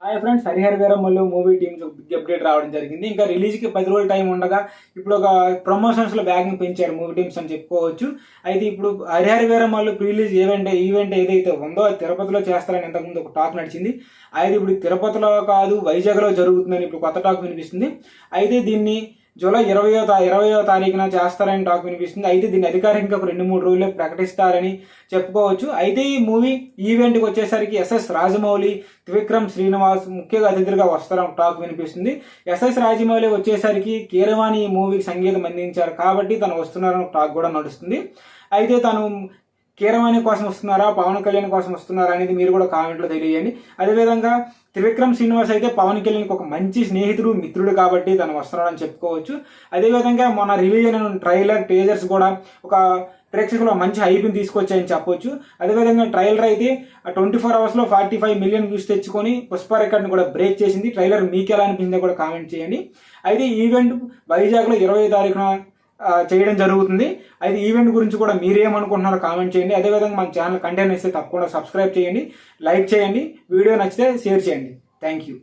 Hi friends, Hari Hara Veera Mallu movie teams big update రావడం జరిగింది. ఇంకా రిలీజ్కి 10 రోజులు టైం ఉండగా ఇప్పుడు ఒక ప్రమోషన్స్లో బ్యాగింగ్ పెంచారు మూవీ టీమ్స్ అని చెప్పుకోవచ్చు. అయితే ఇప్పుడు హరిహర వీరమల్లు రిలీజ్ ఈవెంట్ ఏదైతే ఉందో అది తిరుపతిలో చేస్తారని ఇంతకుముందు ఒక టాక్ నడిచింది. అయితే ఇప్పుడు తిరుపతిలో కాదు వైజాగ్లో జరుగుతుందని ఇప్పుడు కొత్త టాక్ వినిపిస్తుంది. అయితే దీన్ని జూలై 20వ తారీఖున చేస్తారని టాక్ వినిపిస్తుంది. అయితే దీన్ని అధికారికంగా ఒక 2-3 రోజుల్లో ప్రకటిస్తారని చెప్పుకోవచ్చు. అయితే ఈ మూవీ ఈవెంట్కి వచ్చేసరికి ఎస్ఎస్ రాజమౌళి, త్రివిక్రమ్ శ్రీనివాస్ ముఖ్య అతిథులుగా వస్తారని టాక్ వినిపిస్తుంది. ఎస్ఎస్ రాజమౌళి వచ్చేసరికి కీరవాణి ఈ మూవీకి సంగీతం అందించారు కాబట్టి తను వస్తున్నారని టాక్ కూడా నడుస్తుంది. అయితే తను కీరవాణి కోసం వస్తున్నారా, పవన్ కళ్యాణ్ కోసం వస్తున్నారా అనేది మీరు కూడా కామెంట్లో తెలియజేయండి. అదేవిధంగా త్రివిక్రమ్ శ్రీనివాస్ అయితే పవన్ కళ్యాణ్కి ఒక మంచి స్నేహితుడు, మిత్రుడు కాబట్టి తను వస్తున్నాడని చెప్పుకోవచ్చు. అదేవిధంగా మొన్న రిలీజ్ అయిన ట్రైలర్, టీజర్స్ కూడా ఒక ప్రేక్షకులు మంచి హైప్ని తీసుకొచ్చాయని చెప్పొచ్చు. అదేవిధంగా ట్రైలర్ అయితే 24 అవర్స్లో 45 మిలియన్ వ్యూస్ తెచ్చుకొని పుష్ప రికార్డ్ని కూడా బ్రేక్ చేసింది. ట్రైలర్ మీకు ఎలా అనిపించిందో కూడా కామెంట్ చేయండి. అయితే ఈవెంట్ వైజాగ్లో 20వ తారీఖున చేయడం జరుగుతుంది. అయితే ఈవెంట్ గురించి కూడా మీరేమనుకుంటున్నారో కామెంట్ చేయండి. అదేవిధంగా మన ఛానల్ కంటెంట్ ఇస్తే తప్పకుండా సబ్స్క్రైబ్ చేయండి, లైక్ చేయండి, వీడియో నచ్చితే షేర్ చేయండి. Thank you.